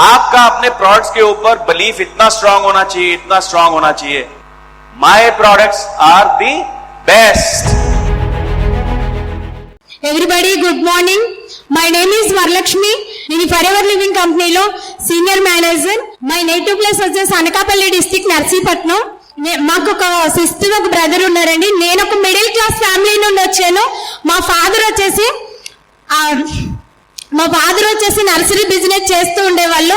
आपका अपने प्रोडक्ट्स के ऊपर बिलीफ इतना स्ट्रांग होना चाहिए, इतना स्ट्रांग होना चाहिए. My products are the best. Everybody, good morning. My name is Varalakshmi. నేను ఫరెవర్ లివింగ్ కంపెనీలో senior manager. My native place వచ్చేసి అనకాపల్లి డిస్ట్రిక్ట్ నర్సీపట్నం. మాకు ఒక సిస్టర్ ఒక బ్రదర్ ఉన్నారండి. నేను ఒక మిడిల్ క్లాస్ ఫ్యామిలీ నుండి వచ్చాను. మా ఫాదర్ వచ్చేసి నర్సరీ బిజినెస్ చేస్తూ ఉండేవాళ్ళు.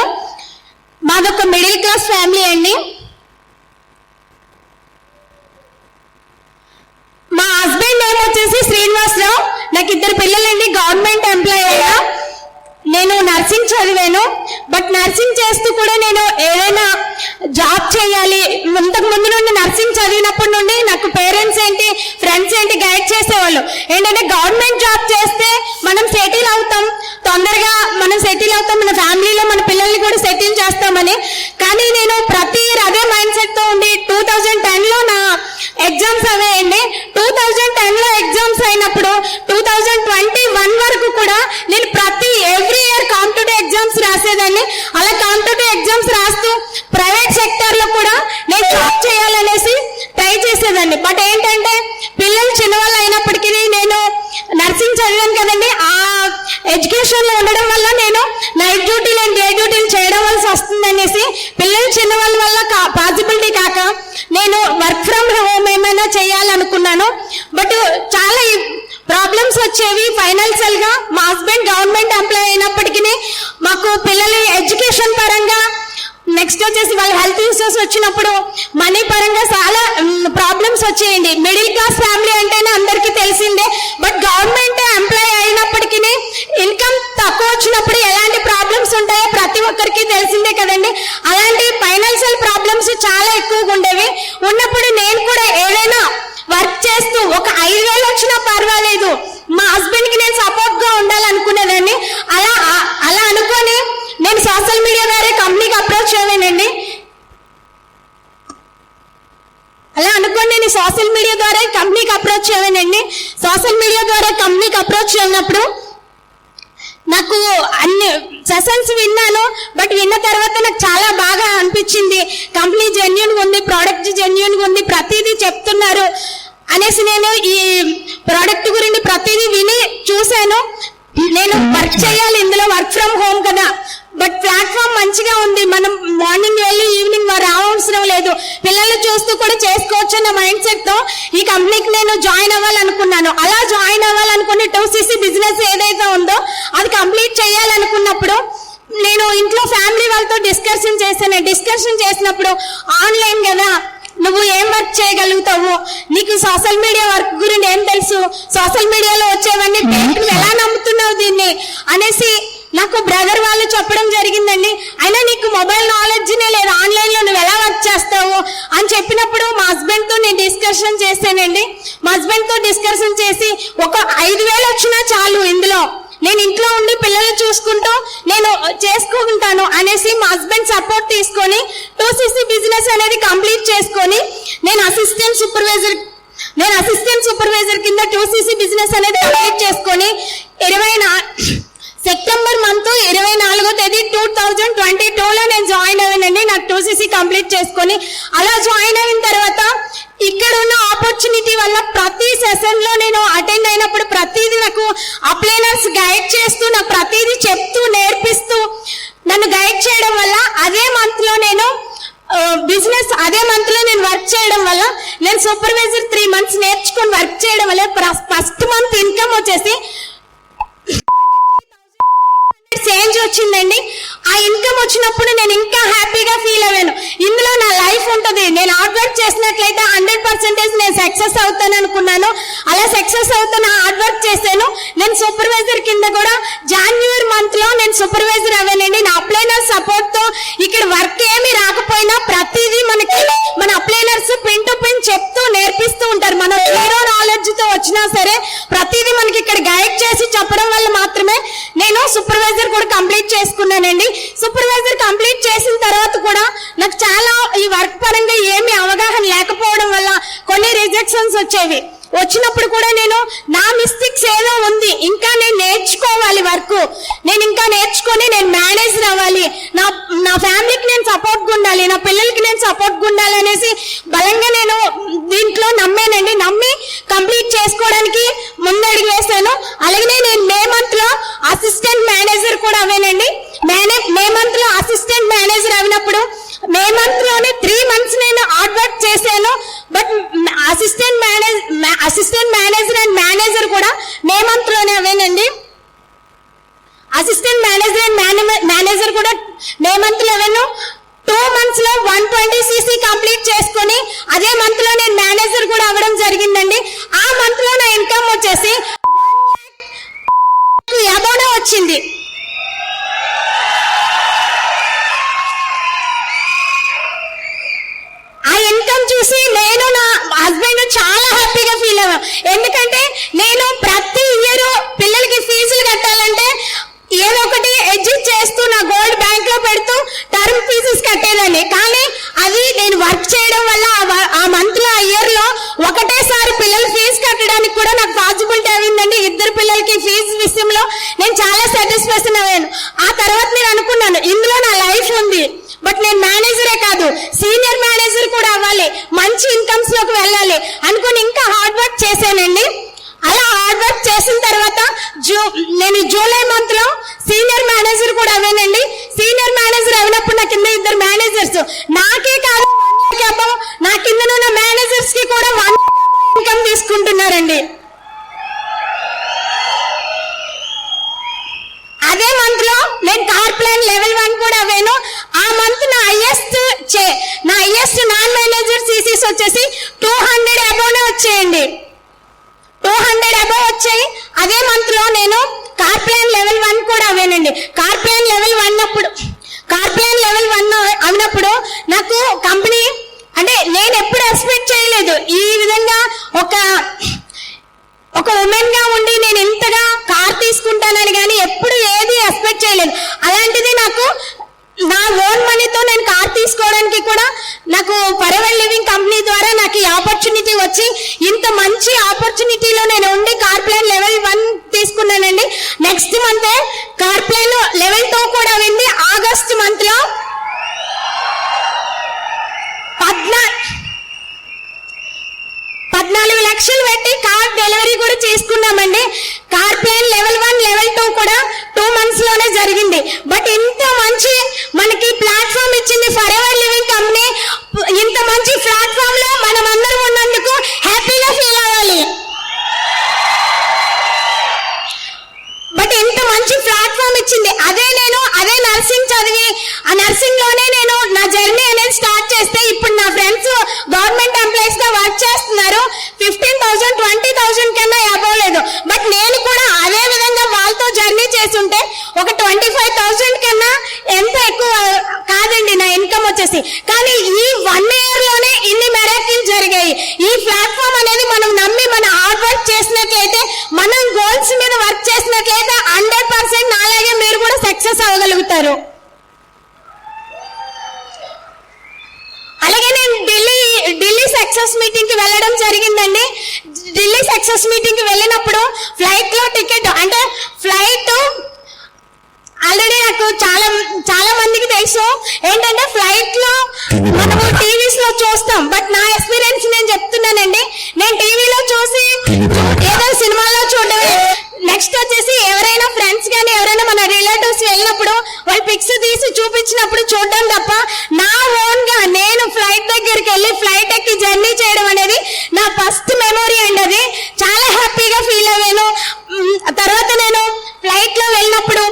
మాదొక మిడిల్ క్లాస్ ఫ్యామిలీ అండి. మా హస్బెండ్ నేమ్ వచ్చేసి శ్రీనివాసరావు. నాకు 2 పిల్లలండి. గవర్నమెంట్ ఎంప్లాయీ అయ్యా. నేను నర్సింగ్ చదివాను. బట్ నర్సింగ్ చేస్తూ కూడా నేను ఏదైనా జాబ్ చేయాలి. ఇంతకు ముందు నుండి నర్సింగ్ చదివినప్పటి నుండి నాకు పేరెంట్స్ ఏంటి, ఫ్రెండ్స్ ఏంటి గైడ్ చేసేవాళ్ళు. ఏంటంటే గవర్నమెంట్ జాబ్ చేస్తే మనం సెటిల్ అవుతాం, తొందరగా మనం సెటిల్ అవుతాం, మన ఫ్యామిలీలో మన పిల్లల్ని కూడా సెటిల్ చేస్తామని. కానీ నేను ప్రతి అదే మైండ్ సెట్ తో ఉండి 2010లో నా ఎగ్జామ్స్ అవేయండి. 2010లో ఎగ్జామ్స్ అయినప్పుడు 2021 వరకు కూడా నేను ఎవ్రీ ఇయర్ కాంపిటేటివ్ ఎగ్జామ్స్ రాసేదాన్ని. అలా కాంపిటేటివ్ ఎగ్జామ్స్ రాస్తూ ప్రైవేట్ సెక్టర్ లో కూడా నేను జాబ్ చేయాలనేసి ట్రై చేసేదాన్ని. బట్ ఏంటంటే పిల్లలు చిన్నవాళ్ళు అయినప్పటికీ నేను నర్సింగ్ చదివాను కదండి. ఆ ఎడ్యుకేషన్ లో ఉండడం వల్ల నేను నైట్ డ్యూటీలు డే డ్యూటీలు చేయడం వలసి వస్తుందనేసి పిల్లలు చిన్నవాళ్ళ వల్ల పాసిబిలిటీ కాక నేను వర్క్ ఫ్రమ్ హోమ్ ఏమైనా చేయాలనుకున్నాను. బట్ చాలా ప్రాబ్లమ్స్ వచ్చేవి ఫైనాన్షియల్ గా. మా హస్బెండ్ గవర్నమెంట్ ఎంప్లాయీ అయినప్పటికీ మాకు పిల్లల ఎడ్యుకేషన్ పరంగా, నెక్స్ట్ వచ్చేసి వాళ్ళ హెల్త్ ఇష్యూస్ వచ్చినప్పుడు మనీ పరంగా చాలా ప్రాబ్లమ్స్ వచ్చేయండి. మిడిల్ క్లాస్ ఫ్యామిలీ అంటేనే అందరికీ తెలిసిందే. బట్ గవర్నమెంట్ ఎంప్లాయీ అయినప్పటికీ ఇన్కమ్ తక్కువ వచ్చినప్పుడు ఎలాంటి ప్రాబ్లమ్స్ ఉంటాయో ప్రతి ఒక్కరికి తెలిసిందే కదండి. అలాంటి ఫైనాన్షియల్ ప్రాబ్లమ్స్ చాలా ఎక్కువగా ఉండేవి. ఉన్నప్పుడు నేను కూడా ఏదైనా వర్క్ చేస్తూ ఒక 5,000 వచ్చినా పర్వాలేదు, మా హస్బెండ్ కి నేను సపోర్ట్ గా ఉండాలనుకునేదాన్ని. అలా అనుకొని నేను సోషల్ మీడియా ద్వారా కంపెనీకి అప్రోచ్ అయ్యానండి. సోషల్ మీడియా ద్వారా కంపెనీకి అప్రోచ్ అయినప్పుడు నాకు అన్ని సెషన్స్ విన్నాను. బట్ విన్న తర్వాత నాకు చాలా బాగా అనిపించింది. కంపెనీ జెన్యూన్గా ఉంది, ప్రోడక్ట్ జెన్యూన్గా ఉంది, ప్రతిదీ చెప్తున్నారు అనేసి నేను ఈ ప్రోడక్ట్ గురించి ప్రతిదీ విని చూశాను. నేను వర్క్ చేయాలి ఇందులో, వర్క్ ఫ్రమ్ హోమ్ కదా, బట్ ప్లాట్ఫామ్ మంచిగా ఉంది, మనం మార్నింగ్ వెళ్ళి ఈవినింగ్ రావాల్సిన లేదు, పిల్లల్ని చూస్తూ కూడా చేసుకోవచ్చు అన్న మైండ్ సెట్ తో ఈ కంపెనీకి నేను జాయిన్ అవ్వాలనుకున్నాను. అలా జాయిన్ అవ్వాలనుకుని 2cc బిజినెస్ ఏదైతే ఉందో అది కంప్లీట్ చేయాలనుకున్నప్పుడు నేను ఇంట్లో ఫ్యామిలీ వాళ్ళతో డిస్కషన్ చేసినప్పుడు ఆన్లైన్ కదా, నువ్వు ఏం వర్క్ చేయగలుగుతావు, నీకు సోషల్ మీడియా వర్క్ గురించి ఏం తెలుసు, సోషల్ మీడియాలో వచ్చేవన్నీ ఎలా నమ్ముతున్నావు దీన్ని అనేసి నాకు బ్రదర్ వాళ్ళు చెప్పడం జరిగిందండి. అయినా నీకు మొబైల్ నాలెడ్జ్నే లేదు, ఆన్లైన్ లో నువ్వు ఎలా వర్క్ చేస్తావు అని చెప్పినప్పుడు మా హస్బెండ్ తో నేను డిస్కషన్ చేశానండి. మా హస్బెండ్ తో డిస్కషన్ చేసి ఒక 5,000 వచ్చినా చాలు, ఇందులో నేను ఇంట్లో ఉండి పిల్లలు చూసుకుంటూ నేను చేసుకుంటాను అనేసి మా హస్బెండ్ సపోర్ట్ తీసుకొని 2cc బిజినెస్ అనేది కంప్లీట్ చేసుకొని నేను అసిస్టెంట్ సూపర్వైజర్ కింద 2cc బిజినెస్ అనేది కంప్లీట్ చేసుకొని సెప్టెంబర్ మంత్ 24వ తేదీ 2022లో నేను జాయిన్ అయ్యానండి. నాకు 2cc కంప్లీట్ చేసుకొని అలా జాయిన్ అయిన తర్వాత ఇక్కడ ఉన్న ఆపర్చునిటీ వల్ల ప్రతి సెషన్ లో నేను అటెండ్ అయినప్పుడు ప్రతిదీ నాకు అప్లైనర్స్ గైడ్ చేస్తూ నాకు ప్రతిదీ చెప్తూ నేర్పిస్తూ నన్ను గైడ్ చేయడం వల్ల అదే మంత్ లో నేను వర్క్ చేయడం వల్ల నేను సూపర్వైజర్ 3 months నేర్చుకొని వర్క్ చేయడం వల్ల ఫస్ట్ మంత్ ఇన్కమ్ వచ్చేసి చేంజ్ వచ్చిందండి. ఆ ఇన్కమ్ వచ్చినప్పుడు నేను ఇంకా హ్యాపీగా ఫీల్ అయ్యాను. ఇందులో నా లైఫ్ ఉంటుంది, నేను హార్డ్ వర్క్ చేసినట్లయితే 100% నేను సక్సెస్ అవుతాను అనుకున్నాను. అలా సక్సెస్ అవుతాను, హార్డ్ వర్క్ చేశాను. నేను సూపర్వైజర్ కింద కూడా జనవరి మంత్ లో నేను సూపర్వైజర్ అవ్వానండి. నా అప్లైనర్ సపోర్ట్ తో ఇక్కడ వర్క్ ఏమి రాకపోయినా ప్రతిదీ మనకి మన అప్లైనర్స్ పిన్ టు పిన్ చెప్తూ నేర్పిస్తూ ఉంటారు. మనం జీరో నాలెడ్జ్ తో వచ్చినా సరే ప్రతిదీ మనకి ఇక్కడ గైడ్ చేసి చెప్పడం వల్ల మాత్రమే నేను సూపర్వైజర్ కూడా కంప్లీట్ చేసుకున్నానండి. సూపర్వైజర్ కంప్లీట్ చేసిన తర్వాత కూడా నాకు చాలా ఈ వర్క్ పరంగా ఏమీ అవగాహన లేకపోవడం వల్ల కొన్ని రిజెక్షన్స్ వచ్చేవి. వచ్చినప్పుడు కూడా నేను నా మిస్టేక్స్ ఏదో ఉంది, ఇంకా నేను నేర్చుకోవాలి వర్క్, నేను ఇంకా నేర్చుకొని నేను మేనేజర్ అవ్వాలి, నా నా ఫ్యామిలీకి నేను సపోర్ట్గా ఉండాలి, నా పిల్లలకి నేను సపోర్ట్గా ఉండాలి అనేసి బలంగా నేను దీంట్లో నమ్మానండి. నమ్మి కంప్లీట్ చేసుకోవడానికి ముందడుగు వేశాను. అలాగే నేను మే మంత్లో అసిస్టెంట్ మేనేజర్ కూడా అవేనండి. మే మంత్లో అసిస్టెంట్ మేనేజర్ అయినప్పుడు మే మంత్లోనే 3 months నేను హార్డ్ వర్క్ చేశాను. But assistant manager and manager కూడా మే మంత్లోనే అవేనండి. అసిస్టెంట్ మేనేజర్ అండ్ మేనేజర్ కూడా మే మంత్లో అవేను. 2 months లో 120cc కంప్లీట్ చేసుకొని అదే మంత్ లో నేను మేనేజర్ కూడా అవ్వడం జరిగిందండి. ఆ మంత్ లో నా ఇన్కమ్ వచ్చేసి 1 lakh above వచ్చింది. ఆ ఇన్కమ్ చూసి నేను నా హస్బెండ్ చాలా హ్యాపీగా ఫీల్ అయ్యాను. ఎందుకంటే నేను ప్రతి ఇయర్ పిల్లలకి ఫీజులు కట్టాలంటే ఏదో ఒకటి అడ్జస్ట్ చేస్తూ నా గోల్డ్ బ్యాంక్ లో పెడుతూ టర్మ్ ఫీజెస్ కట్టేదాన్ని. కానీ అది నేను వర్క్ చేయడం వల్ల ఆ మంత్ లో, ఆ ఇయర్ లో ఒకటేసారి పిల్లల ఫీజు కట్టడానికి కూడా నాకు పాసిబిలిటీ అయిందండి. 2 పిల్లలకి ఫీజు విషయంలో నేను చాలా సాటిస్ఫాక్షన్ అయ్యాను. ఆ తర్వాత నేను అనుకున్నాను ఇందులో నా లైఫ్ ఉంది, బట్ నేను మేనేజరే కాదు సీనియర్ మేనేజర్ కూడా అవ్వాలి, మంచి ఇన్కమ్స్ లోకి వెళ్ళాలి అనుకుని ఇంకా హార్డ్ వర్క్ చేశానండి. అలా హార్డ్ వర్క్ చేసిన తర్వాత నేను జూలై మంత్ లో సీనియర్ మేనేజర్ కూడా అవ్వానండి. సీనియర్ మేనేజర్ అయినప్పుడు నా కింద 2 మేనేజర్స్, నాకే కాదు నా కింద ఉన్న మేనేజర్స్ కి కూడా 1 lakh ఇన్కమ్ తీసుకుంటున్నారండి. అదే మంత్ లో నేను కార్ ప్లాన్ లెవెల్ 1 కూడా అవ్వాను. ఆ మంత్ నా హైయెస్ట్ నాన్ మేనేజర్ సీసీస్ వచ్చేసి 200 అబౌవ్ వచ్చాయండి. 200 అబౌవ్ వచ్చాయి. అదే మంత్ లో నేను కార్ ప్లాన్ లెవెల్ 1 కూడా అవ్వానండి. కార్ ప్లాన్ లెవెల్ 1 అయినప్పుడు నాకు కంపెనీ అంటే నేను ఎప్పుడు ఎక్స్పెక్ట్ చేయలేదు ఈ విధంగా ఒక ఉమెన్ గా ఉండి నేను ఇంతగా కార్ తీసుకుంటానని కానీ ఎప్పుడు ఏది ఎక్స్పెక్ట్ చేయలేదు. అలాంటిది నాకు నా ఓన్ మనీతో నేను కార్ తీసుకోవడానికి కూడా నాకు ఫరెవర్ లివింగ్ కంపెనీ ద్వారా నాకు ఈ ఆపర్చునిటీ వచ్చి ఇంత మంచి ఆపర్చునిటీలో నేను ఉండి కార్ ప్లాన్ లెవెల్ 1 తీసుకున్నానండి. Next month car plan level 2 కూడా అయింది. ఆగస్ట్ మంత్ లో 14 లక్షలు పెట్టి కార్ డెలివరీ కూడా చేసుకున్నామండి. కార్ ప్లాన్ లెవెల్ 1 లెవెల్ 2 కూడా 2 months లోనే జరిగింది. బట్ ఇంత మంచి మనకి ప్లాట్ఫామ్ ఇచ్చింది ఫరెవర్ లివింగ్ కంపెనీ. ఇంత మంచి ప్లాట్ఫామ్ లో మనం అందరం ఉన్నందుకు హ్యాపీగా ఫీల్ అవ్వాలి. బట్ ఇంత మంచి ప్లాట్ఫామ్ ఇచ్చింది. అదే నర్సింగ్ చదివి ఆ నర్సింగ్ లోనే నేను నా జర్నీ అనేది స్టార్ట్ చేస్తే ఇప్పుడు నా ఫ్రెండ్స్ గవర్నమెంట్ ఎంప్లాయీస్ గా వర్క్ చేస్తున్నారు. 15,000 20,000 కన్నా అబౌవ్ లేదు. బట్ నేను కూడా అదే విధంగా వాళ్ళతో జర్నీ చేస్తుంటే ఒక 25,000 కన్నా ఎంత ఎక్కువ కాదండి నా ఇన్కమ్ వచ్చేసి. కానీ ఈ 1 year లోనే ఇన్ని మెరాకిల్ జరిగాయి. ఈ ప్లాట్ఫామ్ అనేది మనం నమ్మి మన హార్డ్ వర్క్ చేసినట్లయితే, మనం గోల్స్ మీద వర్క్ చేసినట్లయితే 100% నాలాగే మీరు కూడా సక్సెస్ అవ్వగలుగుతారు. అలాగే నేను ఢిల్లీ సక్సెస్ మీటింగ్ కి వెళ్ళడం జరిగిందండి. ఢిల్లీ సక్సెస్ మీటింగ్ కి వెళ్ళినప్పుడు ఫ్లైట్ లో టికెట్ అంటే ఫ్లైట్ ఆల్రెడీ నాకు చాలా మందికి తెలుసు ఏంటంటే ఫ్లైట్ లో మనము టీవీస్ లో చూస్తాం. బట్ నా ఎక్స్పీరియన్స్ నేను చెప్తున్నానండి. నేను టీవీలో చూసి ఏదో సినిమాలో చూడడమే. నెక్స్ట్ వచ్చేసి ఎవరైనా ఫ్రెండ్స్ కానీ ఎవరైనా మన రిలేటివ్స్ వెళ్ళినప్పుడు వాళ్ళు పిక్స్ తీసి చూపించినప్పుడు చూడడం తప్ప నా ఓన్ గా నేను ఫ్లైట్ దగ్గరికి వెళ్ళి ఫ్లైట్ ఎక్కి జర్నీ చేయడం అనేది నా ఫస్ట్ మెమొరీ అండి. అది చాలా హ్యాపీగా ఫీల్ అయ్యాను. తర్వాత నేను ఫ్లైట్ లో వెళ్ళినప్పుడు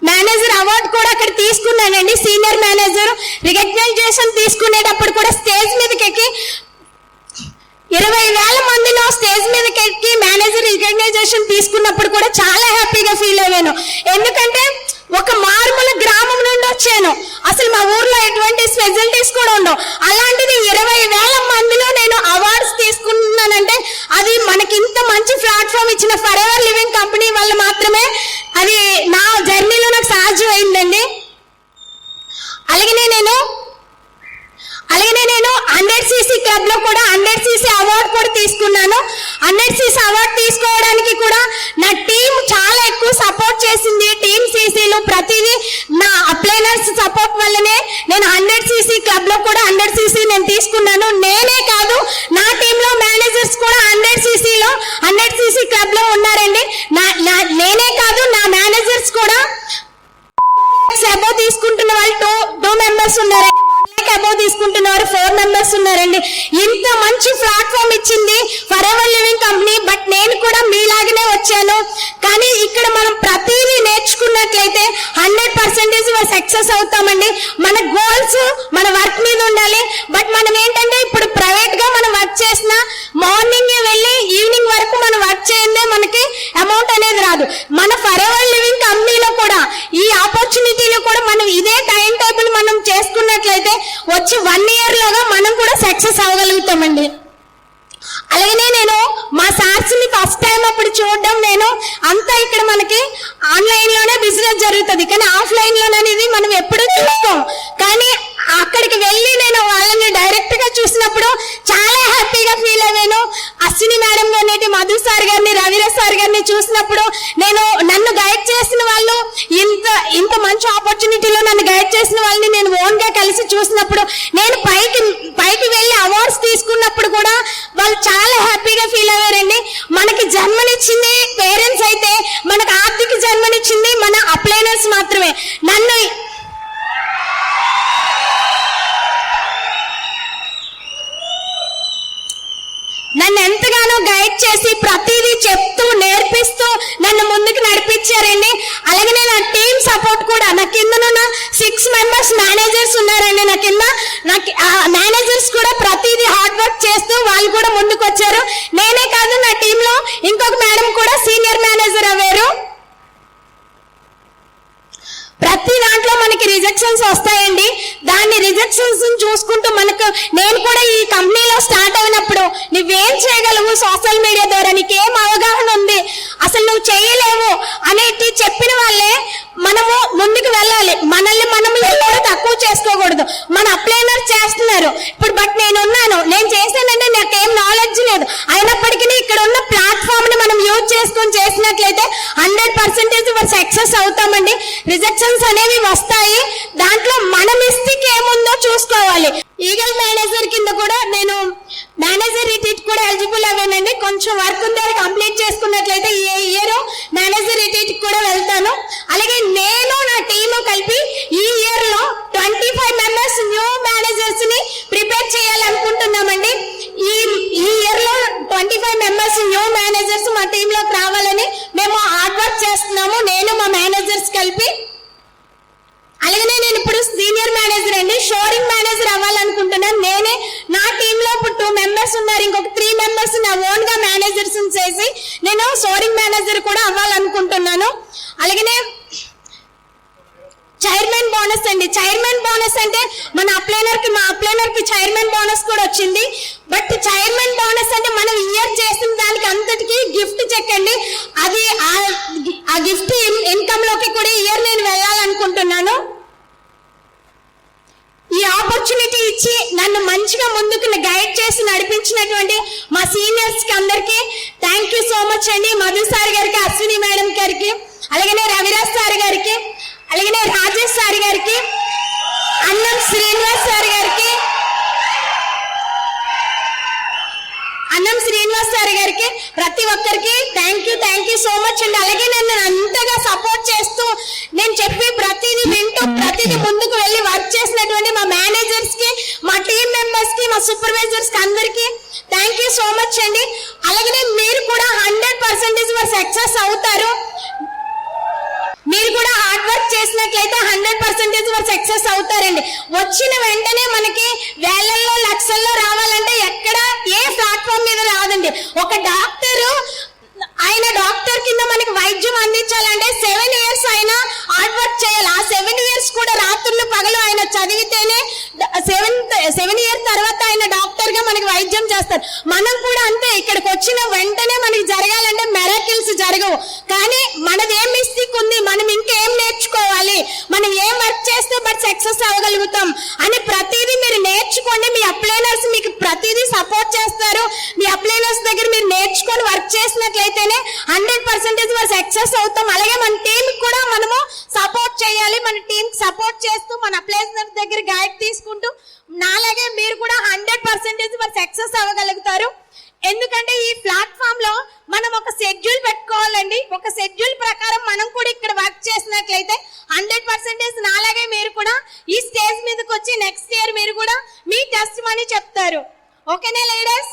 మేనేజర్ అవార్డు కూడా అక్కడ తీసుకున్నానండి. సీనియర్ మేనేజర్ రికగ్నైజేషన్ తీసుకునేటప్పుడు కూడా స్టేజ్ మీదకి ఎక్కి 20,000 మందిలో స్టేజ్ మీదకి ఎక్కి మేనేజర్ రికగ్నైజేషన్ తీసుకున్నప్పుడు కూడా చాలా హ్యాపీగా ఫీల్ అయ్యాను. ఎందుకంటే ఒక మారుమూల గ్రామం నుండి వచ్చాను. అసలు మా ఊర్లో ఎటువంటి ఫెసిలిటీస్ కూడా ఉండవు. అలాంటిది 20,000 మందిలో నేను అవార్డ్స్ తీసుకున్నానంటే అది మనకి ఇంత మంచి ప్లాట్ఫామ్ ఇచ్చిన ఫరెవర్ లివింగ్ కంపెనీ వల్ల మాత్రమే అది నా జర్నీలో నాకు సాధ్యమైందండి. అలాగే నేను 100cc క్లబ్ లో కూడా 100cc అవార్డు కూడా తీసుకున్నాను. 100cc అవార్డు తీసుకోవడానికి కూడా నా టీం చాలా ఎక్కువ సపోర్ట్ చేసింది. టీమ్ సీసీలో క్లబ్ లో కూడా 100cc నేను తీసుకున్నాను. నేనే కాదు, నా టీమ్ లో మేనేజర్స్ కూడా 100cc క్లబ్ లో ఉన్నారండి. నేనే కాదు, నా మేనేజర్స్ కూడా అబౌవ్ తీసుకుంటున్న వాళ్ళు 2 మెంబర్స్ ఉన్నారండి. అబౌవ్ తీసుకుంటున్న వారు 4 మెంబర్స్ ఉన్నారండి. ఇంత మంచి ప్లాట్ఫామ్ ఇచ్చింది for ever living company. But నేను కూడా మీలాగనే వచ్చాను. కానీ ఇక్కడ మనం ప్రతిదీ నేర్చుకున్నట్లయితే 100% సక్సెస్ అవుతామండి. మన గోల్స్ మన వర్క్ మీద ఉండాలి. బట్ మనం ఏంటంటే ఇప్పుడు ప్రైవేట్ గా మనం వర్క్ చేసిన మార్నింగ్ వెళ్ళి ఈవినింగ్ వరకు మనం వర్క్ చేయందే మనకి అమౌంట్ అనేది రాదు. మన ఫర్ ఎవర్ లివింగ్ కంపెనీలో కూడా ఈ ఆపర్చునిటీలో కూడా మనం ఇదే టైం టేబుల్ మనం చేసుకున్నట్లయితే వచ్చి 1 year లోగా మనం కూడా సక్సెస్ అవ్వగలుగుతామండి. అలాగనే నేను మా సార్స్ ని ఫస్ట్ టైం అప్పుడు చూడడం, నేను అంతా ఇక్కడ మనకి ఆన్లైన్ లోనే బిజినెస్ జరుగుతుంది, కానీ ఆఫ్లైన్ లోనేది మనం ఎప్పుడూ చూస్తాం. కానీ అక్కడికి వెళ్ళి నేను వాళ్ళని డైరెక్ట్ గా చూసినప్పుడు చాలా హ్యాపీగా ఫీల్ అయ్యాను. అశ్విని మేడం గారిని, మధు సార్ గారిని, రవిరాజ్ సార్ గారిని చూసినప్పుడు నన్ను గైడ్ చేసిన వాళ్ళు, ఇంత మంచి ఆపర్చునిటీలో నన్ను గైడ్ చేసిన వాళ్ళని నేను ఓన్ గా కలిసి చూసినప్పుడు, నేను పైకి వెళ్ళి అవార్డ్స్ తీసుకున్నప్పుడు కూడా వాళ్ళు చాలా హ్యాపీగా ఫీల్ అయ్యారండి. మనకి జన్మనిచ్చింది పేరెంట్స్ అయితే మనకు ఆర్థిక జన్మనిచ్చింది మన అప్లైనర్స్ మాత్రమే. నన్ను ఎంతగానో గైడ్ చేసి ప్రతిదీ చెప్తూ నేర్పిస్తూ నన్ను ముందుకు నడిపించారండి. అలాగే నా టీమ్ సపోర్ట్ కూడా, నా కింద 6 మెంబర్స్ మేనేజర్స్ ఉన్నారండి. నా కింద మేనేజర్స్ కూడా ప్రతిదీ హార్డ్ వర్క్ చేస్తూ వాళ్ళు కూడా ముందుకు వచ్చారు. నేనే కాదు, నా టీమ్ లో ఇంకొక మేడం కూడా సీనియర్ మేనేజర్ అయ్యారు. ప్రతి దాంట్లో మనకి రిజెక్షన్స్ వస్తాయండి. దాన్ని రిజెక్షన్స్ చూసుకుంటూ నేను కూడా ఈ కంపెనీలో స్టార్ట్ అయినప్పుడు నువ్వేం చేయగలవు సోషల్ మీడియా ద్వారా, నీకేం అవగాహన ఉంది, అసలు నువ్వు చేయలేవు అనేటి చెప్పిన వాళ్ళే మనము ముందుకు వెళ్ళాలి. మనల్ని మనం ఎవరు తక్కువ చేసుకోకూడదు. మన అప్లైనర్ చేస్తున్నారు ఇప్పుడు, బట్ నేను చేశానంటే నాకేం నాలెడ్జ్ లేదు, అయినప్పటికీ ఇక్కడ ఉన్న ప్లాట్ఫామ్ ని మనం యూజ్ చేసుకొని చేసినట్లయితే 100% సక్సెస్ అవుతామండి. రిజెక్షన్స్ అనేవి వస్తాయి, దాంట్లో మన మిస్టేక్ ఏముందో చూసుకోవాలి. ఈగల్ మేనేజర్ కింద కూడా నేను మేనేజర్ రిట్రీట్ కూడా ఎలిజిబుల్ అవ్వానండి. కొంచెం వర్క్ ఉంటే కంప్లీట్ చేసుకున్నట్లయితే ఈ ఇయర్ మేనేజర్ రిట్రీట్ కూడా వెళ్తాను. అలాగే నేను నా టీము కలిపి ఈ ఇయర్ లో 25 మెంబర్స్ న్యూ మేనేజర్స్ ని ప్రిపేర్ చేయాలనుకుంటున్నామండి. ఈ ఇయర్ లో 25 మెంబర్స్ న్యూ మేనేజర్స్ మా టీంలోకి రావాలని మేము హార్డ్ వర్క్ చేస్తున్నాము, నేను మా మేనేజర్స్ కలిపి. అలాగే నేను ఇప్పుడు సీనియర్ మేనేజర్ అండి, షోరింగ్ మేనేజర్ అవ్వాలనుకుంటున్నాను. నేనే నా టీంలో ఇప్పుడు 2 మెంబర్స్ ఉన్నారు, ఇంకొక 3 మెంబర్స్ నా ఓన్ గా మేనేజర్స్ చేసి నేను షోరింగ్ మేనేజర్ కూడా అవ్వాలనుకుంటున్నాను. అలాగే చైర్మన్ బోనస్ అండి. చైర్మన్ బోనస్ అంటే మా అప్లైనర్ కి చైర్మన్ బోనస్ కూడా వచ్చింది. బట్ చైర్మన్ బోనస్ అంటే మనం ఇయర్ చేసిన దానికి అంతటికి గిఫ్ట్ చెక్ అండి. అది ఆ గిఫ్ట్ ఇన్కమ్ లోకి కూడా ఇయర్ నేను వెళ్ళాలనుకుంటున్నాను. ఈ ఆపర్చునిటీ ఇచ్చి నన్ను మంచిగా ముందుకు గైడ్ చేసి నడిపించినటువంటి మా సీనియర్స్ కి అందరికి థ్యాంక్ యూ సో మచ్ అండి. మధు సార్ గారికి, అశ్విని మేడం గారికి, అలాగే రవిరాజ్ సార్ గారికి, అలాగే రాజేష్ సార్ గారికి, అన్నం శ్రీనివాస్ సార్ గారికి, ప్రతి ఒక్కరికి థ్యాంక్ యూ సో మచ్ అండి. అలాగే నన్ను అంతగా సపోర్ట్ చేస్తూ నేను చెప్పి ప్రతిదీ వింటూ ప్రతిదీ ముందుకు వెళ్ళి వర్క్ చేసినటువంటి మా మేనేజర్స్ కి, మా టీమ్ మెంబర్స్ కి, మా సూపర్వైజర్స్ కి అందరికి థ్యాంక్ యూ సో మచ్ అండి. అలాగే మీరు కూడా 100% సక్సెస్ అవుతారు. మీరు కూడా హార్డ్ వర్క్ చేసినట్లయితే 100% సక్సెస్ అవుతారండి. వచ్చిన వెంటనే మనకి వేలల్లో లక్షల్లో రావాలంటే ఎక్కడ ఏ ప్లాట్ఫామ్ మీద రాదండి. ఒక డాక్టర్ కింద మనకి వైద్యం అందించాలంటే 7 years అయినా హార్డ్ వర్క్ చేయాలి. ఆ 7 years కూడా రాత్రులు పగలు ఆయన చదివితేనే 7 years తర్వాత ఆయన డాక్టర్ గా మనకి వైద్యం చేస్తారు. మనం కూడా అంతే, ఇక్కడికి వచ్చిన వెంటనే మనకి జరగాలంటే మెరాకిల్స్ జరగవు. కానీ మనది ఏం మిస్టేక్ ఉంది, మనం ఇంకేం నేర్చుకోవాలి, మనం ఏం వర్క్ చేస్తే బట్ సక్సెస్ అవ్వగలుగుతాం అని ప్రతిదీ మీరు నేర్చుకో చేసుకోండి. మీ అప్లైనర్స్ మీకు ప్రతిదీ సపోర్ట్ చేస్తారు. మీ అప్లైనర్స్ దగ్గర మీరు నేర్చుకొని వర్క్ చేసినట్లయితేనే 100% మనం సక్సెస్ అవుతాం. అలాగే మన టీం కూడా మనము సపోర్ట్ చేయాలి. మన టీం సపోర్ట్ చేస్తూ మన అప్లైనర్ దగ్గర గైడ్ తీసుకుంటూ నాలాగే మీరు కూడా 100% మరి సక్సెస్ అవ్వగలుగుతారు. ఎందుకంటే ఈ ప్లాట్ఫామ్ లో మనం ఒక షెడ్యూల్ పెట్టుకోవాలండి. ఒక షెడ్యూల్ ప్రకారం మనం కూడా ఇక్కడ వర్క్ చేసినట్లయితే 100% నాలాగే మీరు కూడా ఈ స్టేజ్ మీదకి వచ్చి నెక్స్ట్ ఇయర్ మీరు కూడా మీ టెస్ట్ మనీ చెప్తారు. ఓకేనా లీడర్స్?